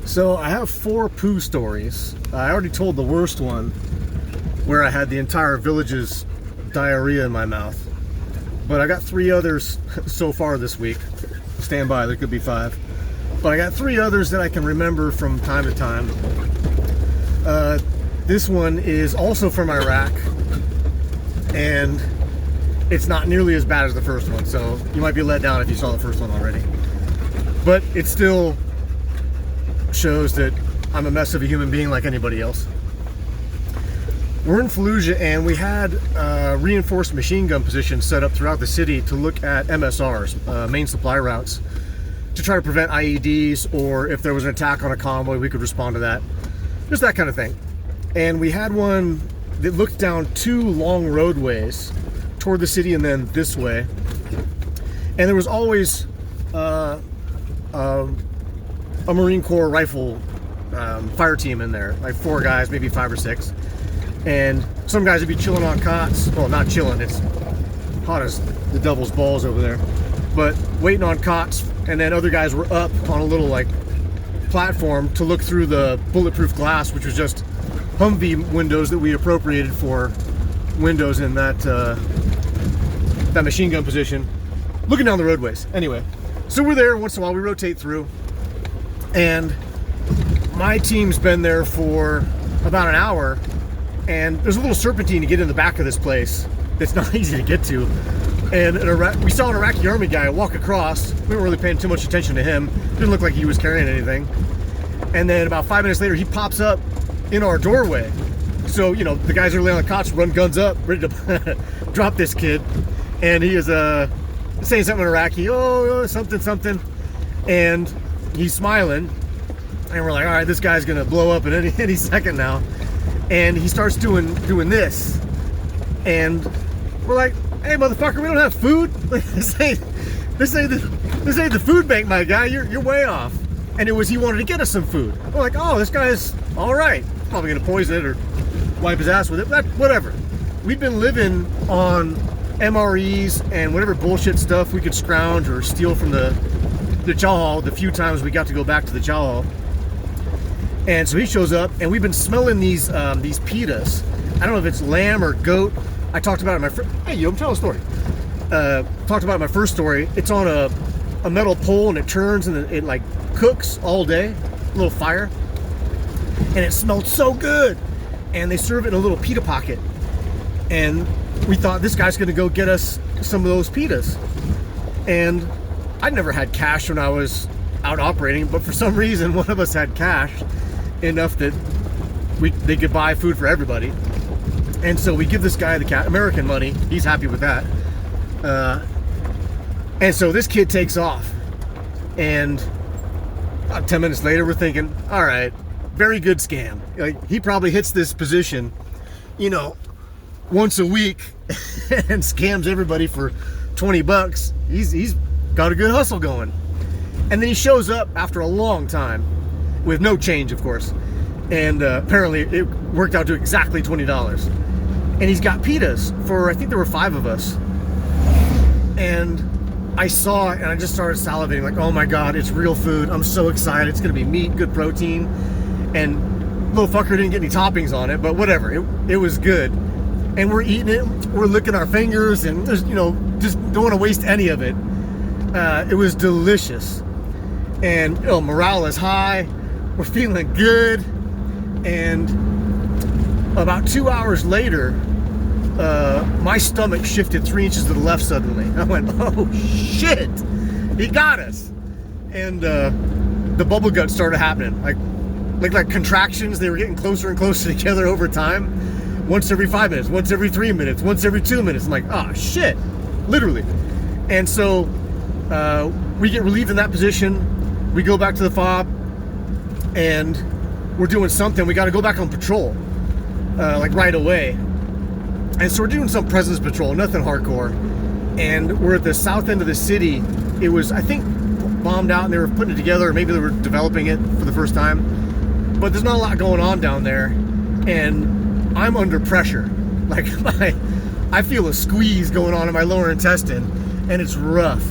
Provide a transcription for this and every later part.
So I have 4 poo stories. I already told the worst one, where I had the entire village's diarrhea in my mouth. But I got 3 others so far this week. Stand by, there could be 5. But I got 3 others that I can remember from time to time. This one is also from Iraq, and it's not nearly as bad as the first one, so you might be let down if you saw the first one already. But it still shows that I'm a mess of a human being like anybody else. We're in Fallujah, and we had reinforced machine gun positions set up throughout the city to look at MSRs, main supply routes, to try to prevent IEDs, or if there was an attack on a convoy, we could respond to that. Just that kind of thing. And we had one that looked down 2 long roadways toward the city and then this way. And there was always a Marine Corps rifle fire team in there, like 4 guys, maybe 5 or 6. And some guys would be chilling on cots. Well, not chilling, it's hot as the devil's balls over there. But waiting on cots, and then other guys were up on a little like platform to look through the bulletproof glass, which was just Humvee windows that we appropriated for windows in that that machine gun position, looking down the roadways. Anyway, so we're there once in a while. We rotate through, and my team's been there for about an hour, and there's a little serpentine to get in the back of this place that's not easy to get to. And we saw an Iraqi army guy walk across. We weren't really paying too much attention to him. Didn't look like he was carrying anything. And then about 5 minutes later, he pops up in our doorway. So, you know, the guys are laying on the cots, run guns up, ready to drop this kid. And he is saying something in Iraqi, oh, something. And he's smiling. And we're like, all right, this guy's gonna blow up at any second now. And he starts doing this. And we're like, hey, motherfucker, we don't have food. This ain't the food bank, my guy. You're way off. And it was, he wanted to get us some food. We're like, oh, this guy's all right. Probably gonna poison it or wipe his ass with it. Whatever. We'd been living on MREs and whatever bullshit stuff we could scrounge or steal from the chow hall the few times we got to go back to the chow hall. And so he shows up, and we've been smelling these pitas. I don't know if it's lamb or goat. I talked about it in my hey, I'm telling a story. Talked about it in my first story. It's on a metal pole, and it turns, and it like cooks all day, a little fire, and it smelled so good. And they serve it in a little pita pocket, and we thought this guy's gonna go get us some of those pitas. And I'd never had cash when I was out operating, but for some reason one of us had cash enough that they could buy food for everybody. And so we give this guy the American money. He's happy with that. And so this kid takes off, and about 10 minutes later we're thinking, all right, very good scam. Like, he probably hits this position, you know, once a week and scams everybody for 20 bucks. He's got a good hustle going. And then he shows up after a long time with no change, of course. And apparently it worked out to exactly $20. And he's got pitas for, I think there were 5 of us. And I saw it and I just started salivating, like, oh my God, it's real food. I'm so excited. It's gonna be meat, good protein. And little fucker didn't get any toppings on it, but whatever, it was good. And we're eating it, we're licking our fingers, and there's, you know, just don't want to waste any of it. It was delicious. And, you know, morale is high, we're feeling good. And about 2 hours later, my stomach shifted 3 inches to the left suddenly. I went, oh shit, he got us. And the bubble gut started happening, like contractions. They were getting closer and closer together over time. Once every 5 minutes, once every 3 minutes, once every 2 minutes. I'm like, oh shit, literally. And so we get relieved in that position. We go back to the fob, and we're doing something. We got to go back on patrol, like right away. And so we're doing some presence patrol, nothing hardcore. And we're at the south end of the city. It was, I think, bombed out, and they were putting it together, or maybe they were developing it for the first time. But there's not a lot going on down there, and I'm under pressure. Like, I feel a squeeze going on in my lower intestine, and it's rough.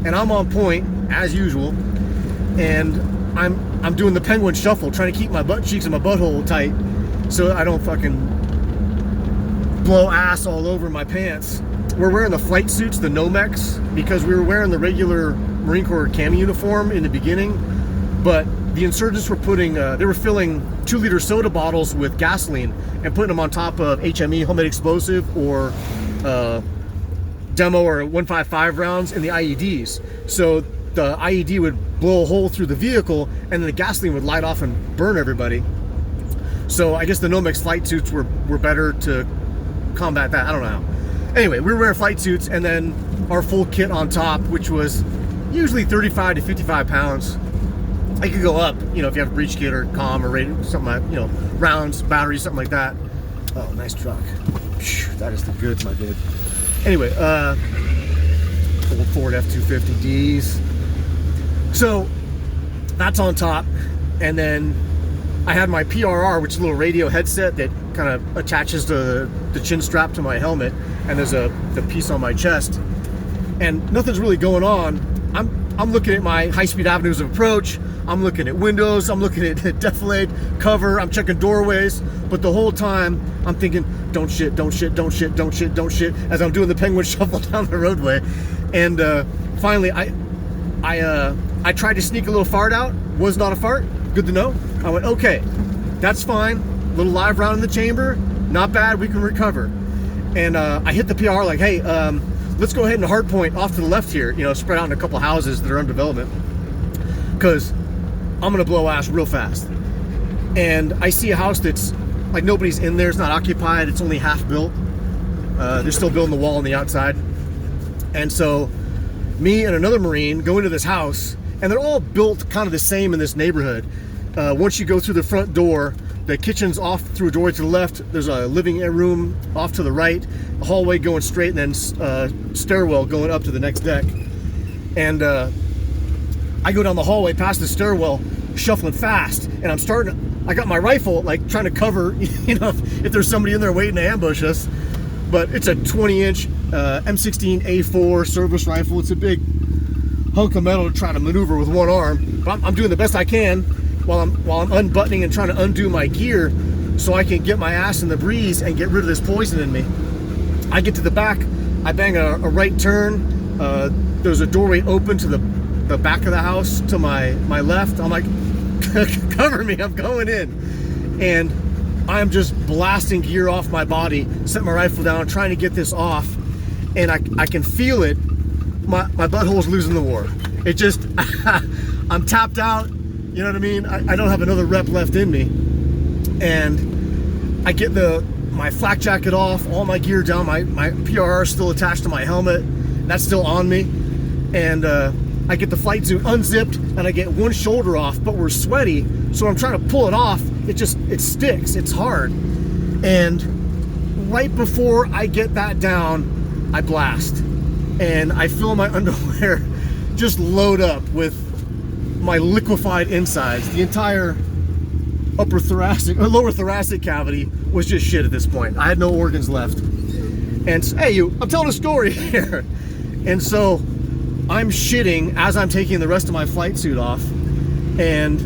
And I'm on point, as usual. and I'm doing the penguin shuffle, trying to keep my butt cheeks and my butthole tight so I don't fucking blow ass all over my pants. We're wearing the flight suits, the Nomex, because we were wearing the regular Marine Corps cami uniform in the beginning, but the insurgents were they were filling 2-liter soda bottles with gasoline and putting them on top of HME, homemade explosive, or demo or 155 rounds in the IEDs. So the IED would blow a hole through the vehicle, and then the gasoline would light off and burn everybody. So I guess the Nomex flight suits were better to combat that. I don't know how. Anyway, we were wearing flight suits, and then our full kit on top, which was usually 35 to 55 pounds. It could go up, you know, if you have a breech kit or comm or radio, something like, you know, rounds, batteries, something like that. Oh, nice truck. That is the goods, my dude. Anyway, old Ford F-250Ds. So that's on top, and then I had my PRR, which is a little radio headset that kind of attaches the chin strap to my helmet, and there's the piece on my chest, and nothing's really going on. I'm looking at my high-speed avenues of approach. I'm looking at windows. I'm looking at defilade, cover. I'm checking doorways. But the whole time, I'm thinking, don't shit, don't shit, don't shit, don't shit, don't shit, as I'm doing the penguin shuffle down the roadway. And finally, I tried to sneak a little fart out. Was not a fart. Good to know. I went, okay, that's fine. A little live round in the chamber. Not bad. We can recover. And I hit the PR like, hey, let's go ahead and hard point off to the left here, you know, spread out in a couple houses that are under development, because I'm gonna blow ass real fast. And I see a house that's like nobody's in there, it's not occupied, it's only half built. They're still building the wall on the outside. And so me and another Marine go into this house, and they're all built kind of the same in this neighborhood. Once you go through the front door, the kitchen's off through a doorway to the left, there's a living room off to the right, a hallway going straight, and then stairwell going up to the next deck. And I go down the hallway past the stairwell, shuffling fast, and I got my rifle, like trying to cover, you know, if there's somebody in there waiting to ambush us. But it's a 20-inch M16A4 service rifle. It's a big hunk of metal to try to maneuver with one arm. But I'm doing the best I can while I'm unbuttoning and trying to undo my gear so I can get my ass in the breeze and get rid of this poison in me. I get to the back, I bang a right turn. There's a doorway open to the back of the house to my left. I'm like, cover me, I'm going in. And I'm just blasting gear off my body, set my rifle down, trying to get this off. And I can feel it. My butthole's losing the war. It just, I'm tapped out. You know what I mean? I don't have another rep left in me. And I get my flak jacket off, all my gear down, my PRR is still attached to my helmet. That's still on me. And I get the flight suit unzipped, and I get one shoulder off, but we're sweaty. So I'm trying to pull it off. It sticks, it's hard. And right before I get that down, I blast. And I feel my underwear just load up with my liquefied insides. The entire lower thoracic cavity was just shit at this point. I had no organs left. And hey, I'm telling a story here. And so I'm shitting as I'm taking the rest of my flight suit off. And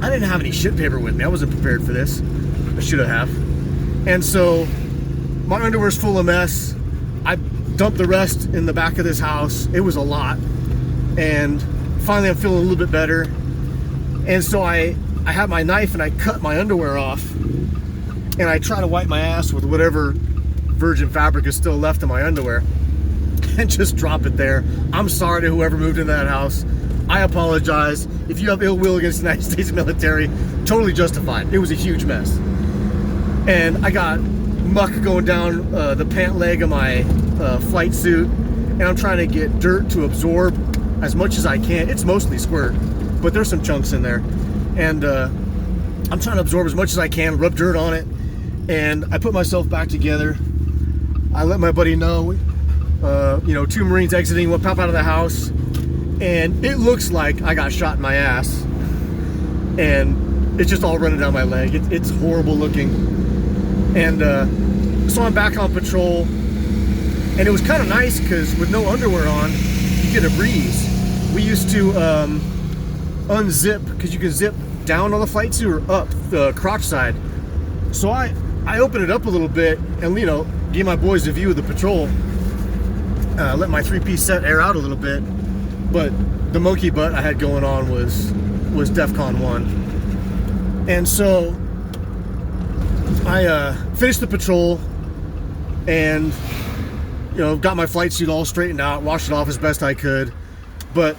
I didn't have any shit paper with me. I wasn't prepared for this. I should have. And so my underwear's full of mess. I dumped the rest in the back of this house. It was a lot. And finally I'm feeling a little bit better. And so I have my knife and I cut my underwear off. And I try to wipe my ass with whatever virgin fabric is still left in my underwear. And just drop it there. I'm sorry to whoever moved into that house. I apologize. If you have ill will against the United States military, totally justified. It was a huge mess. And I got muck going down the pant leg of my flight suit, and I'm trying to get dirt to absorb as much as I can. It's mostly squirt, but there's some chunks in there. And I'm trying to absorb as much as I can, rub dirt on it, and I put myself back together. I let my buddy know, you know, 2 Marines exiting, we'll pop out of the house, and it looks like I got shot in my ass, and it's just all running down my leg. It's horrible looking. And so I'm back on patrol, and it was kind of nice because with no underwear on, you get a breeze. We used to unzip, because you can zip down on the flight suit or up the crotch side. So I opened it up a little bit and, you know, gave my boys a view of the patrol. Let my three-piece set air out a little bit, but the monkey butt I had going on was DEFCON 1. And so I finished the patrol and, you know, got my flight suit all straightened out, washed it off as best I could. But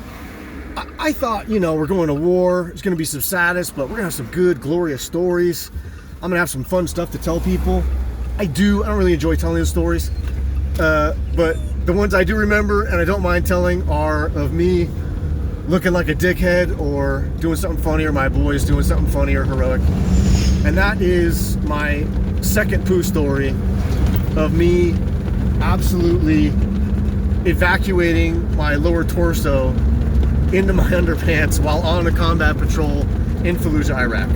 I thought, you know, we're going to war. It's going to be some sadness, but we're going to have some good, glorious stories. I'm going to have some fun stuff to tell people. I don't really enjoy telling those stories. But the ones I do remember and I don't mind telling are of me looking like a dickhead or doing something funny, or my boys doing something funny or heroic. And that is my second poo story of me absolutely evacuating my lower torso into my underpants while on a combat patrol in Fallujah, Iraq.